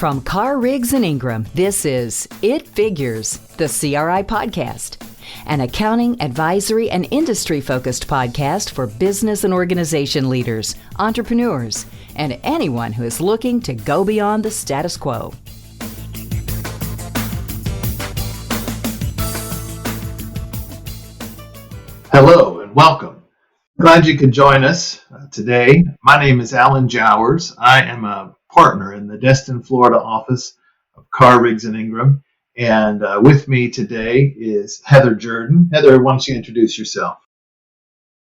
From Carr, Riggs, and Ingram, this is It Figures, the CRI podcast, an accounting, advisory, and industry-focused podcast for business and organization leaders, entrepreneurs, and anyone who is looking to go beyond the status quo. Hello and welcome. Glad you could join us today. My name is Alan Jowers. I am a partner in the Destin, Florida office of Carr, Riggs, and Ingram. And with me today is Heather Jordan. Heather, why don't you introduce yourself?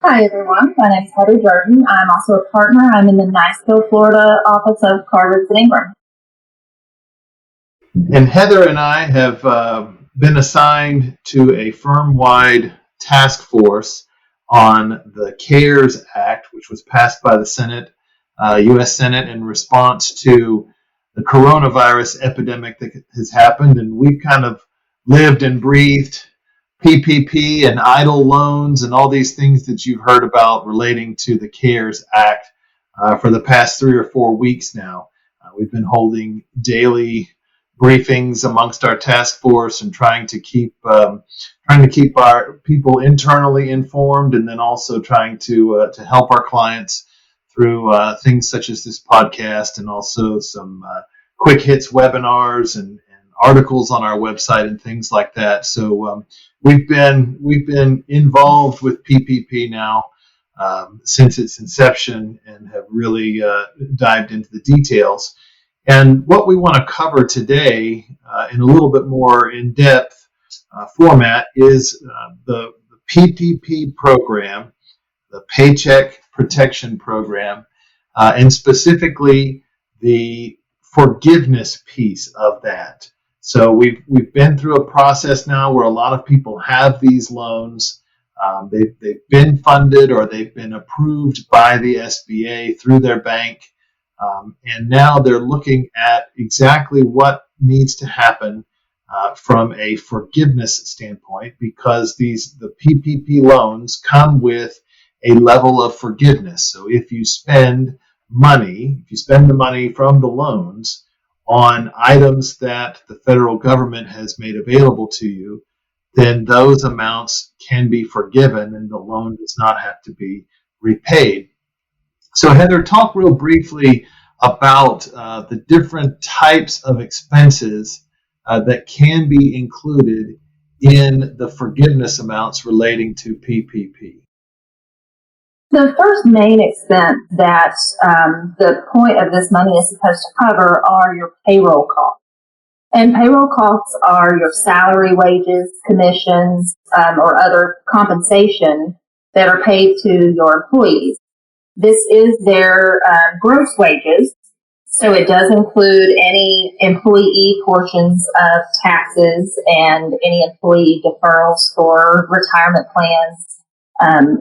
Hi, everyone. My name is Heather Jordan. I'm also a partner. I'm in the Niceville, Florida office of Carr, Riggs, and Ingram. And Heather and I have been assigned to a firm-wide task force on the CARES Act, which was passed by the Senate, U.S. Senate, in response to the coronavirus epidemic that has happened. And we've kind of lived and breathed PPP and idle loans and all these things that you've heard about relating to the CARES Act for the past 3 or 4 weeks now. We've been holding daily briefings amongst our task force and trying to keep our people internally informed, and then also trying to help our clients through things such as this podcast, and also some quick hits webinars and articles on our website and things like that. So we've been involved with PPP now since its inception and have really dived into the details. And what we want to cover today in a little bit more in-depth format is the PPP program, the Paycheck Protection Program, and specifically the forgiveness piece of that. So we've been through a process now where a lot of people have these loans. They've been funded or they've been approved by the SBA through their bank. And now they're looking at exactly what needs to happen from a forgiveness standpoint, because the PPP loans come with a level of forgiveness. So if you spend the money from the loans on items that the federal government has made available to you, then those amounts can be forgiven and the loan does not have to be repaid. So Heather, talk real briefly about the different types of expenses that can be included in the forgiveness amounts relating to PPP. The first main expense that the point of this money is supposed to cover are your payroll costs. And payroll costs are your salary, wages, commissions, or other compensation that are paid to your employees. This is their gross wages, so it does include any employee portions of taxes and any employee deferrals for retirement plans,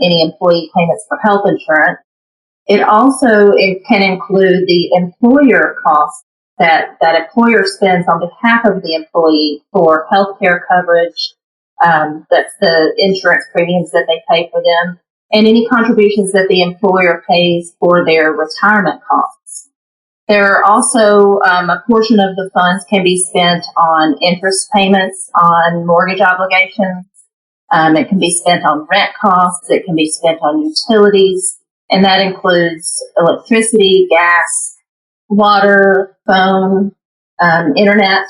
any employee payments for health insurance. It can include the employer costs that employer spends on behalf of the employee for health care coverage. That's the insurance premiums that they pay for them, and any contributions that the employer pays for their retirement costs. There are also a portion of the funds can be spent on interest payments on mortgage obligations. It can be spent on rent costs. It can be spent on utilities, and that includes electricity, gas, water, phone, internet.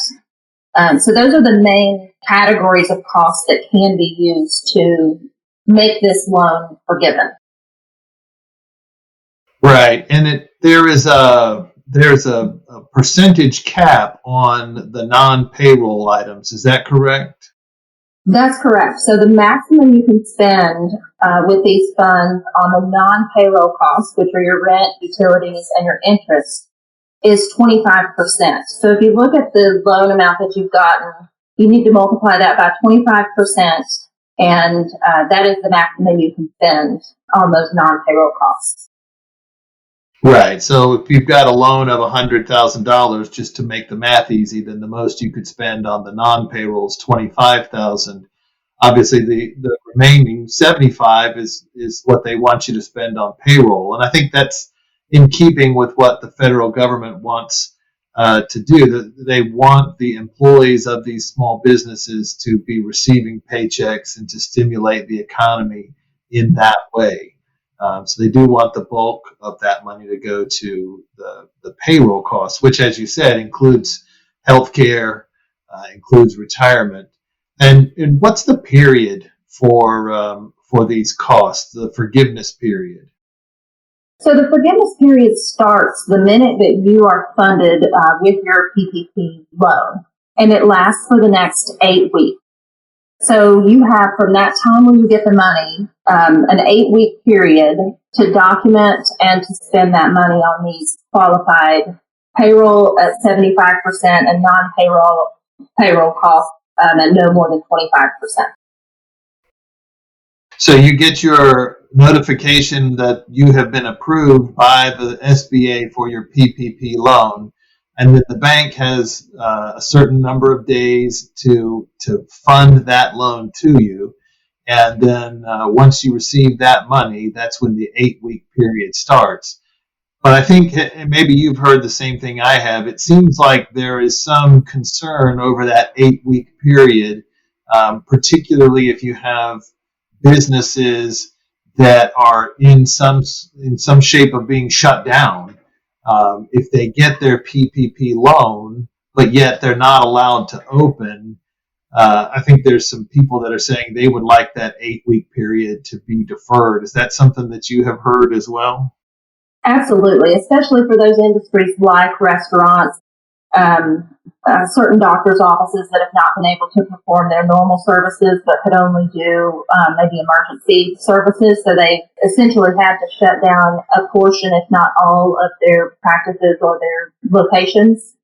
So those are the main categories of costs that can be used to make this loan forgiven. Right, and there's a percentage cap on the non-payroll items. Is that correct? That's correct. So the maximum you can spend with these funds on the non-payroll costs, which are your rent, utilities, and your interest, is 25%. So if you look at the loan amount that you've gotten, you need to multiply that by 25%. And that is the maximum you can spend on those non-payroll costs. Right. So if you've got a loan of $100,000, just to make the math easy, then the most you could spend on the non-payroll is $25,000. Obviously, the remaining $75,000 is what they want you to spend on payroll, and I think that's in keeping with what the federal government wants to do. They want the employees of these small businesses to be receiving paychecks and to stimulate the economy in that way. So they do want the bulk of that money to go to the payroll costs, which, as you said, includes healthcare, includes retirement. And what's the period for these costs, the forgiveness period? So the forgiveness period starts the minute that you are funded with your PPP loan, and it lasts for the next 8 weeks. So you have from that time when you get the money, an 8-week period to document and to spend that money on these qualified payroll at 75% and non-payroll costs at no more than 25%. So you get your notification that you have been approved by the SBA for your PPP loan, and that the bank has a certain number of days to fund that loan to you. And then once you receive that money, that's when the 8-week period starts. But I think maybe you've heard the same thing I have. It seems like there is some concern over that 8-week period, particularly if you have businesses that are in some shape of being shut down. If they get their PPP loan, but yet they're not allowed to open, I think there's some people that are saying they would like that 8-week period to be deferred. Is that something that you have heard as well? Absolutely, especially for those industries like restaurants, certain doctors' offices that have not been able to perform their normal services but could only do maybe emergency services. So they essentially had to shut down a portion, if not all, of their practices or their locations.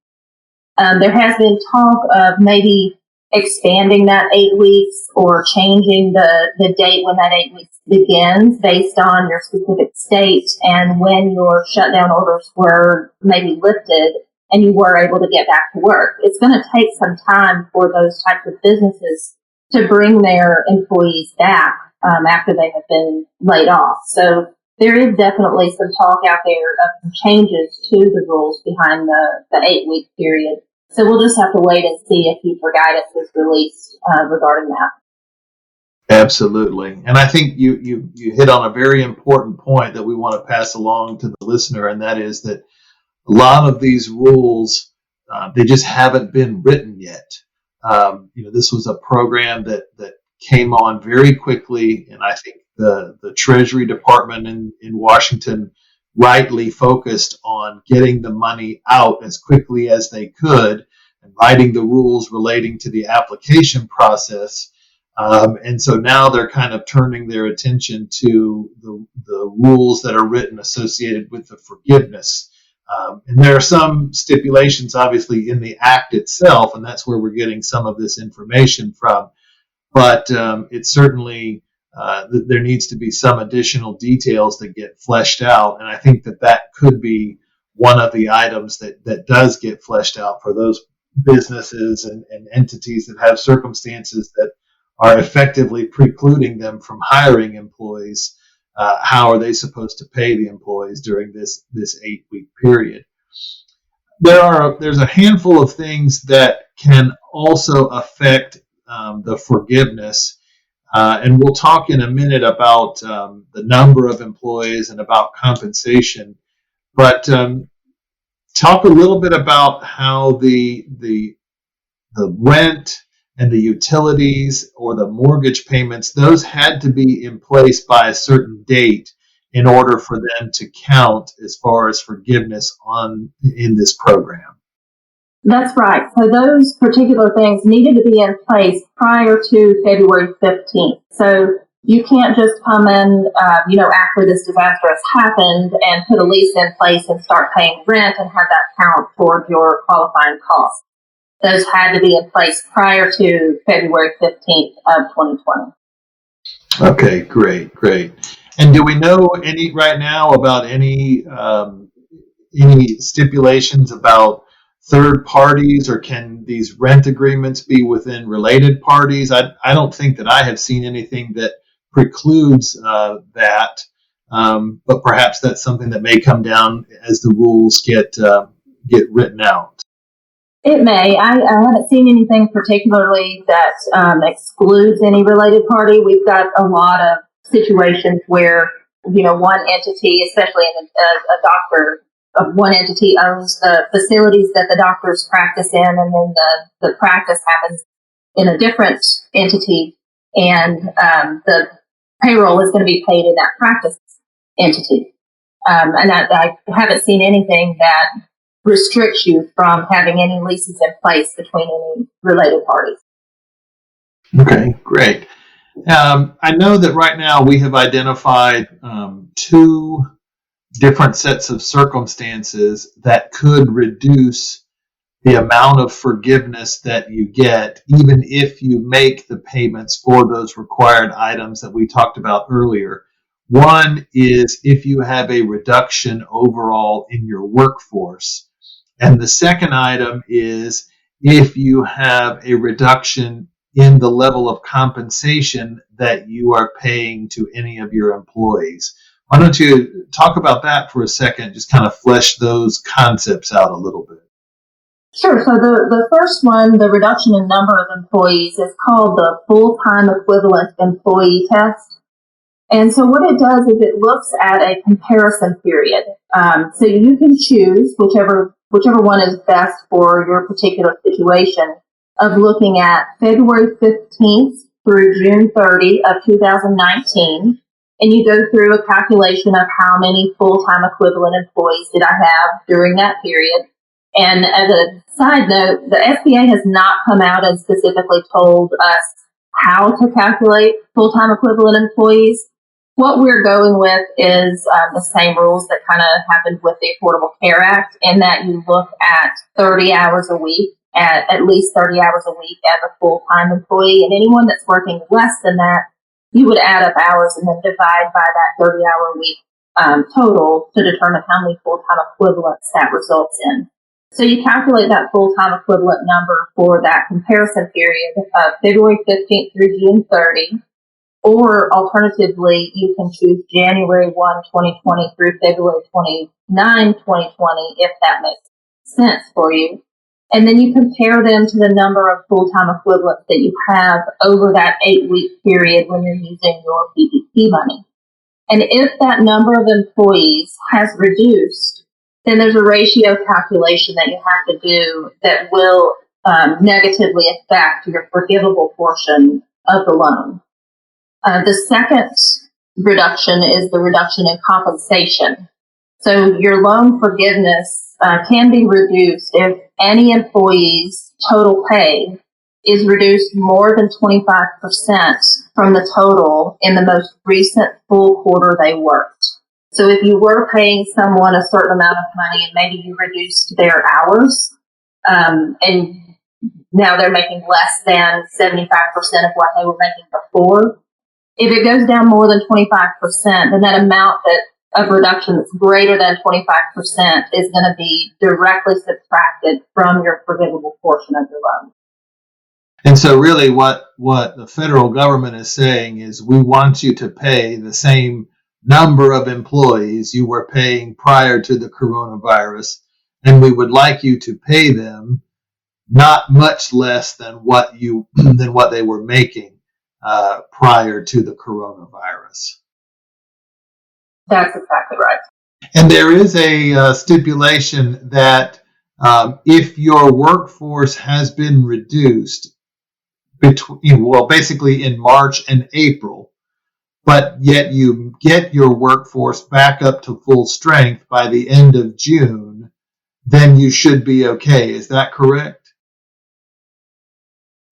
There has been talk of maybe expanding that 8 weeks or changing the date when that 8 weeks begins based on your specific state and when your shutdown orders were maybe lifted and you were able to get back to work. It's going to take some time for those types of businesses to bring their employees back after they have been laid off. So there is definitely some talk out there of some changes to the rules behind the 8-week period. So we'll just have to wait and see if future guidance is released regarding that. Absolutely. And I think you hit on a very important point that we want to pass along to the listener, and that is that a lot of these rules, they just haven't been written yet. This was a program that came on very quickly, and I think the Treasury Department in Washington rightly focused on getting the money out as quickly as they could and writing the rules relating to the application process. And so now they're kind of turning their attention to the rules that are written associated with the forgiveness. And there are some stipulations, obviously, in the act itself, and that's where we're getting some of this information from. But it's certainly there needs to be some additional details that get fleshed out, and I think that could be one of the items that does get fleshed out for those businesses and entities that have circumstances that are effectively precluding them from hiring employees. How are they supposed to pay the employees during this 8-week period? There's a handful of things that can also affect the forgiveness. And we'll talk in a minute about the number of employees and about compensation. But talk a little bit about how the rent and the utilities or the mortgage payments, those had to be in place by a certain date in order for them to count as far as forgiveness in this program. That's right. So those particular things needed to be in place prior to February 15th. So you can't just come in, after this disaster has happened and put a lease in place and start paying rent and have that count toward your qualifying costs. Those had to be in place prior to February 15th of 2020. Okay, great. And do we know right now about any stipulations about third parties, or can these rent agreements be within related parties? I don't think that I have seen anything that precludes that, but perhaps that's something that may come down as the rules get written out. It may. I haven't seen anything particularly that excludes any related party. We've got a lot of situations where, one entity, especially in a doctor, one entity owns the facilities that the doctors practice in, and then the practice happens in a different entity, and the payroll is going to be paid in that practice entity. And I haven't seen anything that restricts you from having any leases in place between any related parties. Okay, great. I know that right now we have identified two different sets of circumstances that could reduce the amount of forgiveness that you get, even if you make the payments for those required items that we talked about earlier. One is if you have a reduction overall in your workforce. And the second item is if you have a reduction in the level of compensation that you are paying to any of your employees. Why don't you talk about that for a second, just kind of flesh those concepts out a little bit. Sure. So the first one, the reduction in number of employees, is called the full-time equivalent employee test. And so what it does is it looks at a comparison period. So you can choose whichever one is best for your particular situation, of looking at February 15th through June 30 of 2019. And you go through a calculation of how many full-time equivalent employees did I have during that period. And as a side note, the SBA has not come out and specifically told us how to calculate full-time equivalent employees. What we're going with is the same rules that kind of happened with the Affordable Care Act, in that you look at 30 hours a week, at least 30 hours a week as a full-time employee. And anyone that's working less than that, you would add up hours and then divide by that 30-hour week total to determine how many full-time equivalents that results in. So you calculate that full-time equivalent number for that comparison period of February 15th through June 30. Or alternatively, you can choose January 1, 2020 through February 29, 2020, if that makes sense for you. And then you compare them to the number of full-time equivalents that you have over that 8-week period when you're using your PPP money. And if that number of employees has reduced, then there's a ratio calculation that you have to do that will negatively affect your forgivable portion of the loan. The second reduction is the reduction in compensation. So your loan forgiveness can be reduced if any employee's total pay is reduced more than 25% from the total in the most recent full quarter they worked. So if you were paying someone a certain amount of money and maybe you reduced their hours, and now they're making less than 75% of what they were making before, if it goes down more than 25%, then that amount of reduction that's greater than 25% is going to be directly subtracted from your forgivable portion of your loan. And so really what the federal government is saying is we want you to pay the same number of employees you were paying prior to the coronavirus, and we would like you to pay them not much less than what they were making prior to the coronavirus. That's exactly right. And there is a stipulation that if your workforce has been reduced basically in March and April, but yet you get your workforce back up to full strength by the end of June, then you should be okay. Is that correct?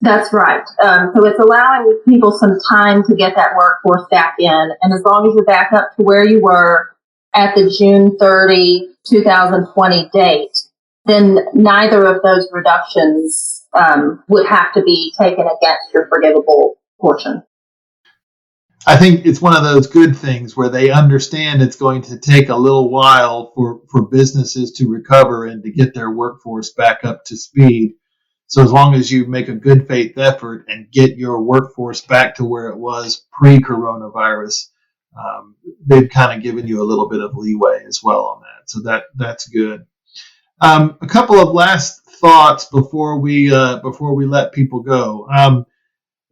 That's right. So it's allowing people some time to get that workforce back in. And as long as you're back up to where you were at the June 30, 2020 date, then neither of those reductions would have to be taken against your forgivable portion. I think it's one of those good things where they understand it's going to take a little while for businesses to recover and to get their workforce back up to speed. So as long as you make a good faith effort and get your workforce back to where it was pre-coronavirus, they've kind of given you a little bit of leeway as well on that. So that's good. A couple of last thoughts before we let people go.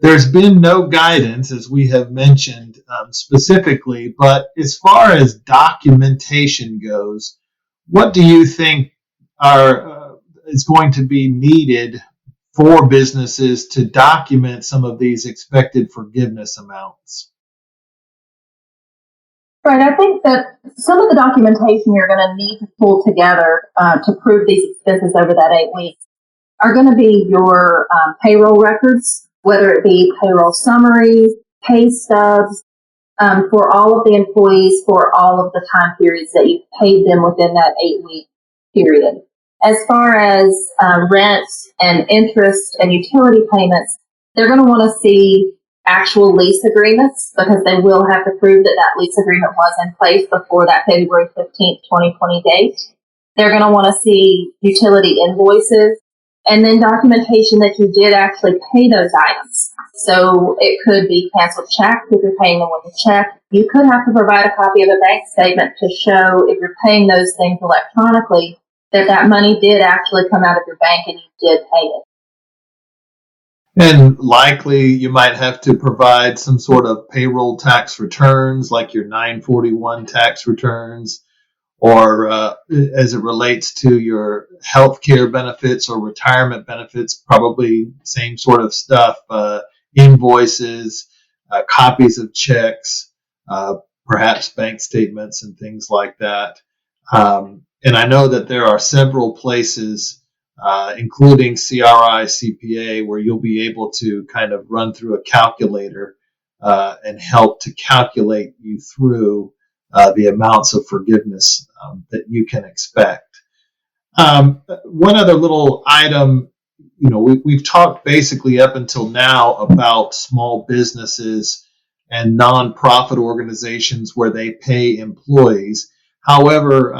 There's been no guidance, as we have mentioned specifically, but as far as documentation goes, what do you think is going to be needed for businesses to document some of these expected forgiveness amounts? Right. I think that some of the documentation you're going to need to pull together to prove these expenses over that 8 weeks are going to be your payroll records, whether it be payroll summaries, pay stubs, for all of the employees for all of the time periods that you paid them within that 8-week period. As far as rent and interest and utility payments, they're going to want to see actual lease agreements because they will have to prove that that lease agreement was in place before that February 15th, 2020 date. They're going to want to see utility invoices and then documentation that you did actually pay those items. So it could be canceled checks if you're paying them with a check. You could have to provide a copy of a bank statement to show if you're paying those things electronically that that money did actually come out of your bank and you did pay it. And likely you might have to provide some sort of payroll tax returns, like your 941 tax returns, or as it relates to your health care benefits or retirement benefits, probably same sort of stuff, invoices, copies of checks, perhaps bank statements and things like that. And I know that there are several places including CRI, CPA, where you'll be able to kind of run through a calculator and help to calculate you through the amounts of forgiveness that you can expect. One other little item, we've talked basically up until now about small businesses and nonprofit organizations where they pay employees. However,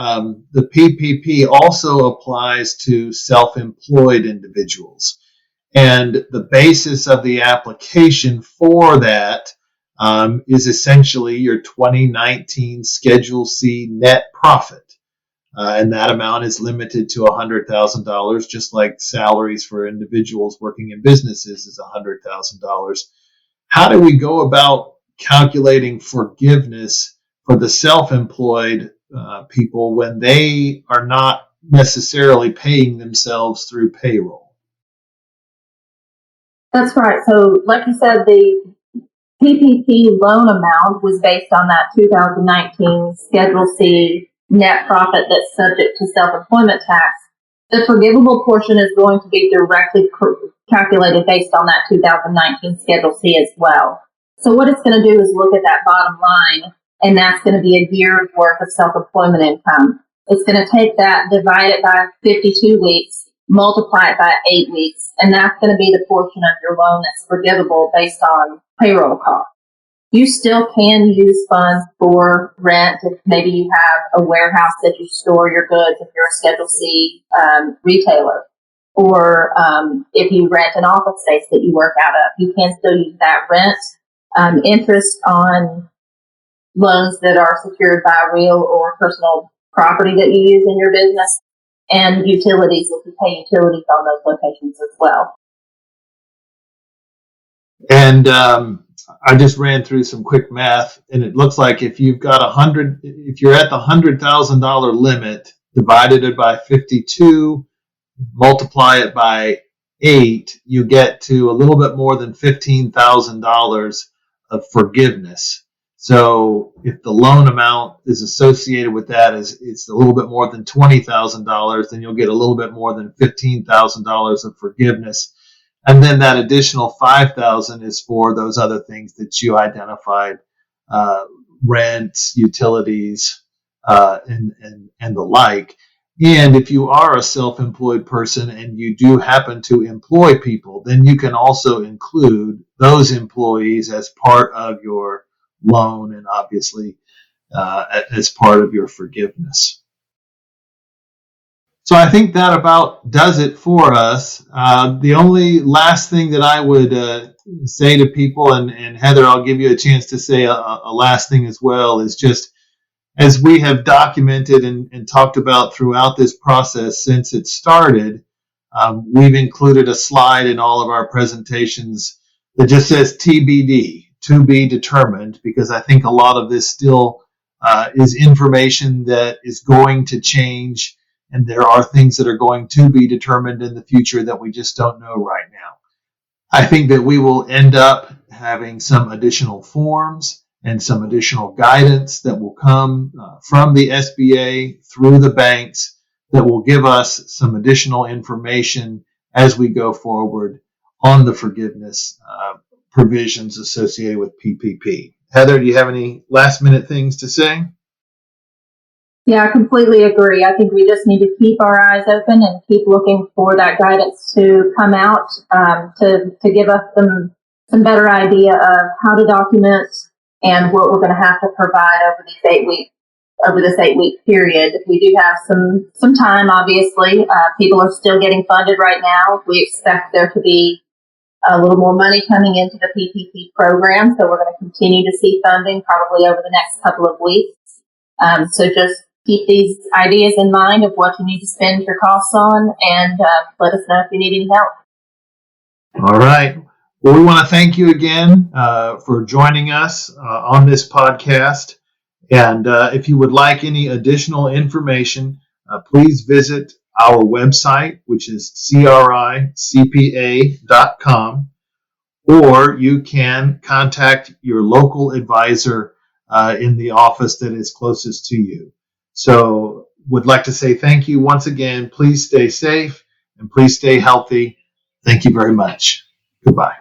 the PPP also applies to self-employed individuals. And the basis of the application for that is essentially your 2019 Schedule C net profit. And that amount is limited to $100,000, just like salaries for individuals working in businesses is $100,000. How do we go about calculating forgiveness for the self-employed people when they are not necessarily paying themselves through payroll? That's right. So, like you said, the PPP loan amount was based on that 2019 Schedule C net profit that's subject to self-employment tax. The forgivable portion is going to be directly calculated based on that 2019 Schedule C as well. So what it's going to do is look at that bottom line, and that's going to be a year's worth of self-employment income. It's going to take that, divide it by 52 weeks, multiply it by 8 weeks, and that's going to be the portion of your loan that's forgivable based on payroll costs. You still can use funds for rent if maybe you have a warehouse that you store your goods if you're a Schedule C retailer. Or if you rent an office space that you work out of, you can still use that rent. Interest on loans that are secured by real or personal property that you use in your business, and utilities if you pay utilities on those locations as well. And I just ran through some quick math, and it looks like if you've got if you're at the $100,000 limit, divided it by 52, multiply it by 8, you get to a little bit more than $15,000 of forgiveness. So if the loan amount is associated with that it's a little bit more than $20,000, then you'll get a little bit more than $15,000 of forgiveness. And then that additional $5,000 is for those other things that you identified, rent, utilities, and the like. And if you are a self-employed person and you do happen to employ people, then you can also include those employees as part of your loan and obviously as part of your forgiveness. So I think that about does it for us. The only last thing that I would say to people, and Heather, I'll give you a chance to say a last thing as well, is just as we have documented and talked about throughout this process since it started, we've included a slide in all of our presentations that just says TBD, to be determined, because I think a lot of this still is information that is going to change, and there are things that are going to be determined in the future that we just don't know right now. I think that we will end up having some additional forms and some additional guidance that will come from the SBA through the banks that will give us some additional information as we go forward on the forgiveness provisions associated with PPP. Heather, do you have any last minute things to say? Yeah, I completely agree. I think we just need to keep our eyes open and keep looking for that guidance to come out to give us some better idea of how to document and what we're going to have to provide over this 8-week period. We do have some time, obviously. People are still getting funded right now. We expect there to be a little more money coming into the PPP program, so we're going to continue to see funding probably over the next couple of weeks. So just keep these ideas in mind of what you need to spend your costs on, and let us know if you need any help. All right. Well, we want to thank you again for joining us on this podcast. And if you would like any additional information, please visit our website, which is cricpa.com, or you can contact your local advisor in the office that is closest to you. So would like to say thank you once again. Please stay safe and please stay healthy. Thank you very much. Goodbye.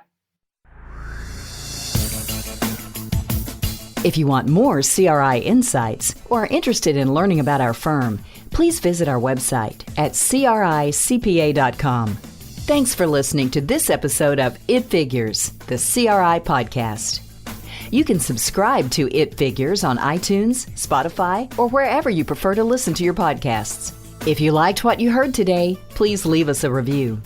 If you want more CRI insights or are interested in learning about our firm, please visit our website at cricpa.com. Thanks for listening to this episode of It Figures, the CRI podcast. You can subscribe to It Figures on iTunes, Spotify, or wherever you prefer to listen to your podcasts. If you liked what you heard today, please leave us a review.